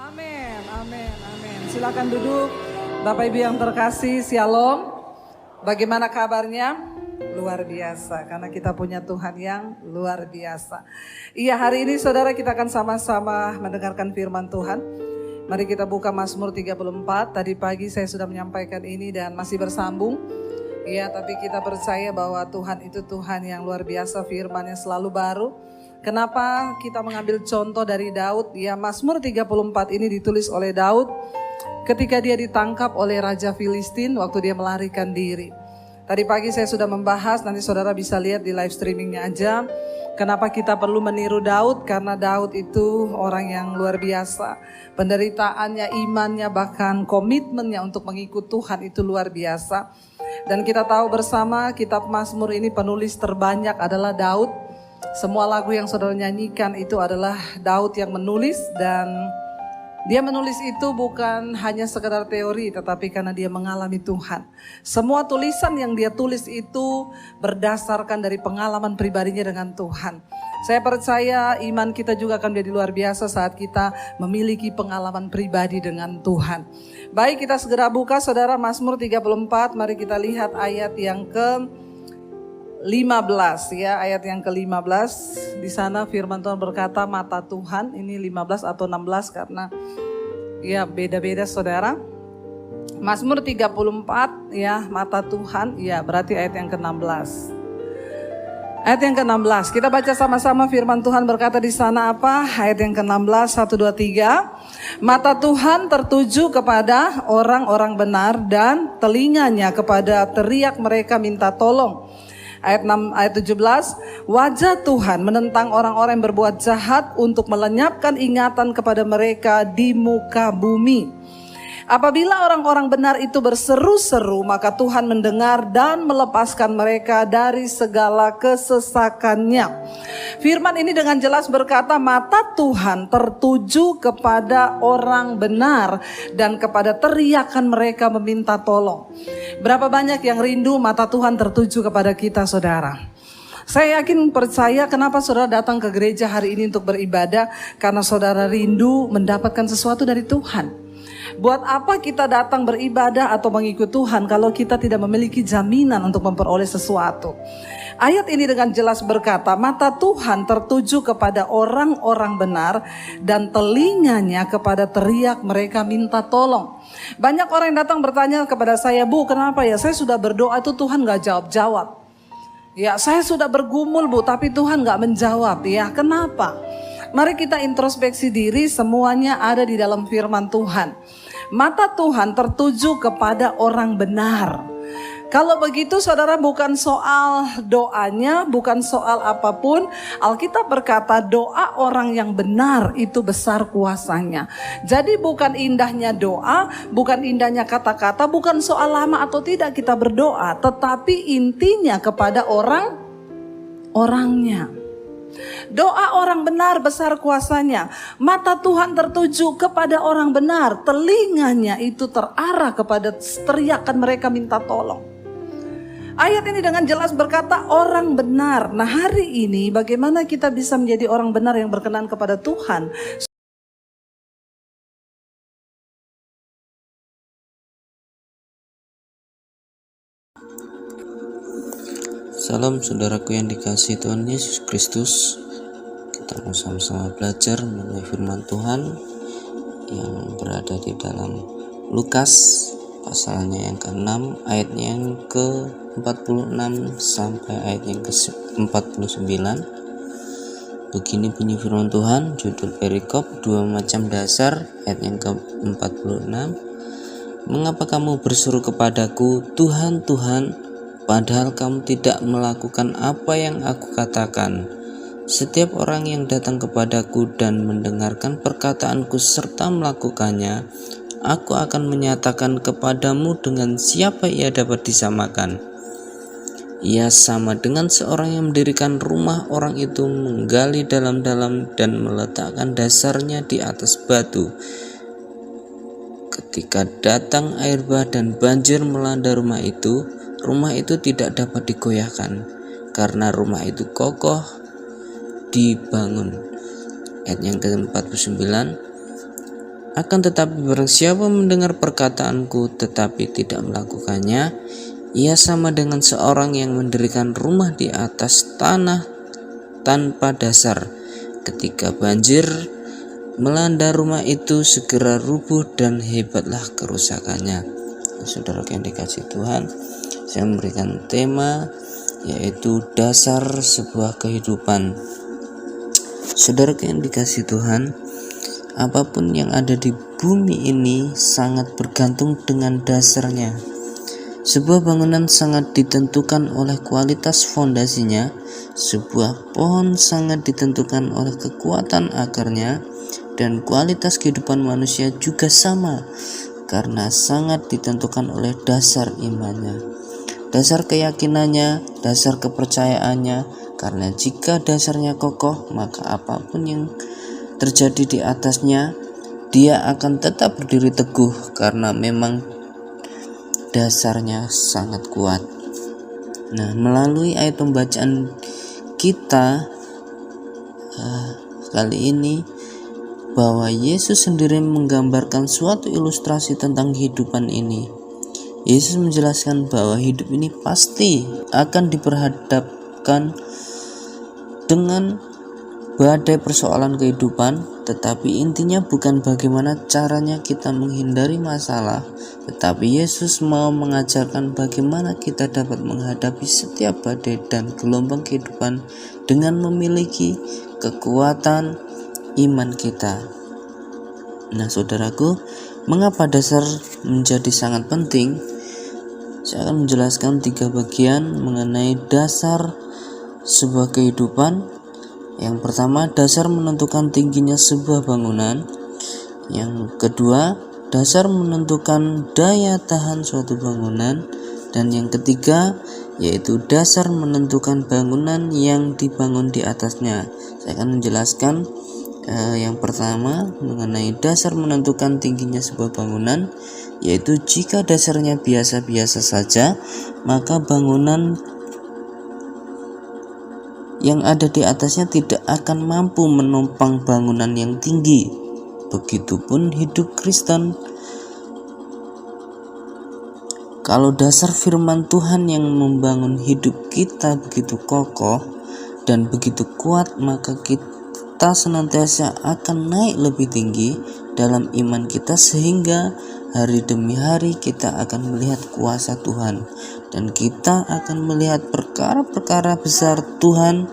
Amin, amin, amin. Silakan duduk, Bapak Ibu yang terkasih, Shalom. Bagaimana kabarnya? Luar biasa, karena kita punya Tuhan yang luar biasa. Iya, hari ini saudara kita akan sama-sama mendengarkan firman Tuhan. Mari kita buka Mazmur 34. Tadi pagi saya sudah menyampaikan ini dan masih bersambung. Iya, tapi kita percaya bahwa Tuhan itu Tuhan yang luar biasa, firman-Nya selalu baru. Kenapa kita mengambil contoh dari Daud? Ya, Mazmur 34 ini ditulis oleh Daud ketika dia ditangkap oleh Raja Filistin waktu dia melarikan diri. Tadi pagi saya sudah membahas, nanti saudara bisa lihat di live streamingnya aja. Kenapa kita perlu meniru Daud? Karena Daud itu orang yang luar biasa. Penderitaannya, imannya, bahkan komitmennya untuk mengikut Tuhan itu luar biasa. Dan kita tahu bersama kitab Mazmur ini penulis terbanyak adalah Daud. Semua lagu yang saudara nyanyikan itu adalah Daud yang menulis, dan dia menulis itu bukan hanya sekedar teori, tetapi karena dia mengalami Tuhan. Semua tulisan yang dia tulis itu berdasarkan dari pengalaman pribadinya dengan Tuhan. Saya percaya iman kita juga akan menjadi luar biasa saat kita memiliki pengalaman pribadi dengan Tuhan. Baik, kita segera buka saudara Mazmur 34, mari kita lihat ayat yang ke-15 ya, ayat yang ke-15. Di sana firman Tuhan berkata, mata Tuhan, ini 15 atau 16 karena ya beda-beda saudara. Mazmur 34 ya, mata Tuhan, ya berarti ayat yang ke-16. Ayat yang ke-16, kita baca sama-sama firman Tuhan berkata di sana apa? Ayat yang ke-16, 1, 2, 3. Mata Tuhan tertuju kepada orang-orang benar dan telinganya kepada teriak mereka minta tolong. Ayat 6, ayat 17, wajah Tuhan menentang orang-orang yang berbuat jahat untuk melenyapkan ingatan kepada mereka di muka bumi. Apabila orang-orang benar itu berseru-seru, maka Tuhan mendengar dan melepaskan mereka dari segala kesesakannya. Firman ini dengan jelas berkata, mata Tuhan tertuju kepada orang benar dan kepada teriakan mereka meminta tolong. Berapa banyak yang rindu mata Tuhan tertuju kepada kita, saudara? Saya yakin percaya kenapa saudara datang ke gereja hari ini untuk beribadah, karena saudara rindu mendapatkan sesuatu dari Tuhan. Buat apa kita datang beribadah atau mengikut Tuhan kalau kita tidak memiliki jaminan untuk memperoleh sesuatu? Ayat ini dengan jelas berkata, mata Tuhan tertuju kepada orang-orang benar dan telinganya kepada teriak mereka minta tolong. Banyak orang yang datang bertanya kepada saya, Bu, kenapa ya saya sudah berdoa itu Tuhan gak jawab-jawab? Ya, saya sudah bergumul, Bu, tapi Tuhan gak menjawab. Ya, kenapa? Mari kita introspeksi diri, semuanya ada di dalam firman Tuhan. Mata Tuhan tertuju kepada orang benar. Kalau begitu saudara, bukan soal doanya, bukan soal apapun. Alkitab berkata doa orang yang benar itu besar kuasanya. Jadi bukan indahnya doa, bukan indahnya kata-kata, bukan soal lama atau tidak kita berdoa, tetapi intinya kepada orangnya. Doa orang benar besar kuasanya. Mata Tuhan tertuju kepada orang benar, telinganya itu terarah kepada teriakan mereka minta tolong. Ayat ini dengan jelas berkata orang benar. Nah, hari ini bagaimana kita bisa menjadi orang benar yang berkenan kepada Tuhan? Salam saudaraku yang dikasihi Tuhan Yesus Kristus. Kita mau sama-sama belajar mengenai firman Tuhan yang berada di dalam Lukas pasalnya yang ke-6 ayatnya yang ke-46 sampai ayat yang ke-49. Begini bunyi firman Tuhan, judul perikop dua macam dasar, ayat yang ke-46. Mengapa kamu berseru kepadaku, Tuhan, Tuhan, padahal kamu tidak melakukan apa yang aku katakan? Setiap orang yang datang kepadaku dan mendengarkan perkataanku serta melakukannya, aku akan menyatakan kepadamu dengan siapa ia dapat disamakan. Ia sama dengan seorang yang mendirikan rumah, orang itu menggali dalam-dalam dan meletakkan dasarnya di atas batu. Ketika datang air bah dan banjir melanda rumah itu tidak dapat digoyahkan karena rumah itu kokoh dibangun. Ayat yang ke-49, Akan tetapi barang siapa mendengar perkataanku tetapi tidak melakukannya, ia sama dengan seorang yang mendirikan rumah di atas tanah tanpa dasar. Ketika banjir melanda rumah itu, segera rubuh dan hebatlah kerusakannya. Saudara yang dikasih Tuhan, saya memberikan tema yaitu dasar sebuah kehidupan. Saudara yang dikasih Tuhan, apapun yang ada di bumi ini sangat bergantung dengan dasarnya. Sebuah bangunan sangat ditentukan oleh kualitas fondasinya. Sebuah pohon sangat ditentukan oleh kekuatan akarnya, dan kualitas kehidupan manusia juga sama, karena sangat ditentukan oleh dasar imannya, dasar keyakinannya, dasar kepercayaannya. Karena jika dasarnya kokoh, maka apapun yang terjadi di atasnya, dia akan tetap berdiri teguh karena memang dasarnya sangat kuat. Nah, melalui ayat pembacaan kita kali ini, bahwa Yesus sendiri menggambarkan suatu ilustrasi tentang kehidupan ini. Yesus menjelaskan bahwa hidup ini pasti akan diperhadapkan dengan badai persoalan kehidupan, tetapi intinya bukan bagaimana caranya kita menghindari masalah, tetapi Yesus mau mengajarkan bagaimana kita dapat menghadapi setiap badai dan gelombang kehidupan dengan memiliki kekuatan iman kita. Nah, saudaraku, mengapa dasar menjadi sangat penting? Saya akan menjelaskan 3 bagian mengenai dasar sebuah kehidupan. Yang pertama, dasar menentukan tingginya sebuah bangunan. Yang kedua, dasar menentukan daya tahan suatu bangunan. Dan yang ketiga, yaitu dasar menentukan bangunan yang dibangun di atasnya. Saya akan menjelaskan yang pertama mengenai dasar menentukan tingginya sebuah bangunan, yaitu jika dasarnya biasa-biasa saja, maka bangunan yang ada di atasnya tidak akan mampu menopang bangunan yang tinggi. Begitupun hidup Kristen. Kalau dasar firman Tuhan yang membangun hidup kita begitu kokoh dan begitu kuat, maka kita senantiasa akan naik lebih tinggi dalam iman kita, sehingga hari demi hari kita akan melihat kuasa Tuhan, dan kita akan melihat perkara-perkara besar Tuhan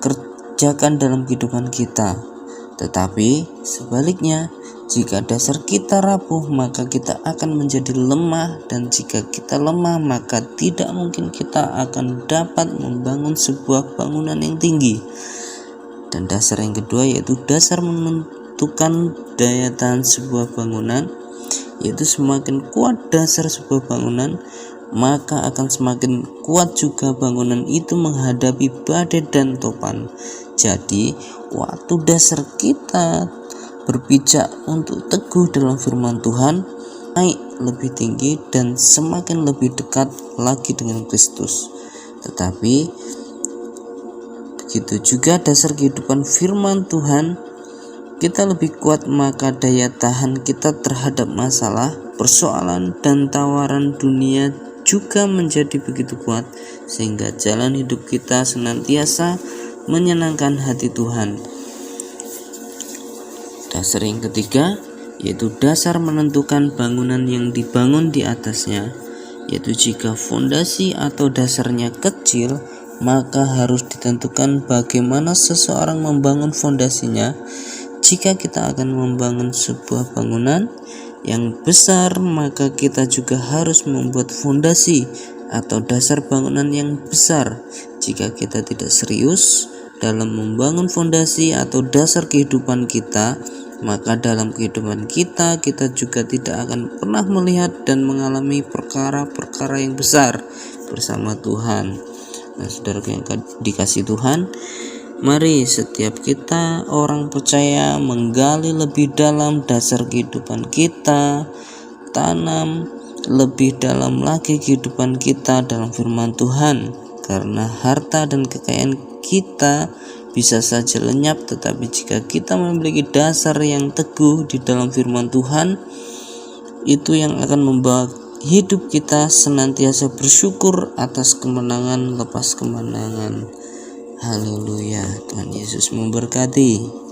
kerjakan dalam kehidupan kita. Tetapi sebaliknya, jika dasar kita rapuh, maka kita akan menjadi lemah, dan jika kita lemah, maka tidak mungkin kita akan dapat membangun sebuah bangunan yang tinggi. Dan dasar yang kedua yaitu dasar menentukan daya tahan sebuah bangunan, yaitu semakin kuat dasar sebuah bangunan, maka akan semakin kuat juga bangunan itu menghadapi badai dan topan. Jadi, waktu dasar kita berpijak untuk teguh dalam firman Tuhan, naik lebih tinggi dan semakin lebih dekat lagi dengan Kristus. Tetapi begitu juga dasar kehidupan firman Tuhan, kita lebih kuat, maka daya tahan kita terhadap masalah, persoalan, dan tawaran dunia juga menjadi begitu kuat, sehingga jalan hidup kita senantiasa menyenangkan hati Tuhan. Dasar yang ketiga yaitu dasar menentukan bangunan yang dibangun di atasnya, yaitu jika fondasi atau dasarnya kecil, maka harus ditentukan bagaimana seseorang membangun fondasinya. Jika kita akan membangun sebuah bangunan yang besar, maka kita juga harus membuat fondasi atau dasar bangunan yang besar. Jika kita tidak serius dalam membangun fondasi atau dasar kehidupan kita, maka dalam kehidupan kita juga tidak akan pernah melihat dan mengalami perkara-perkara yang besar bersama Tuhan. Nah, saudara yang dikasih Tuhan, mari setiap kita orang percaya menggali lebih dalam dasar kehidupan kita, tanam lebih dalam lagi kehidupan kita dalam firman Tuhan, karena harta dan kekayaan kita bisa saja lenyap, tetapi jika kita memiliki dasar yang teguh di dalam firman Tuhan, itu yang akan membawa hidup kita senantiasa bersyukur atas kemenangan lepas kemenangan. Haleluya. Tuhan Yesus memberkati.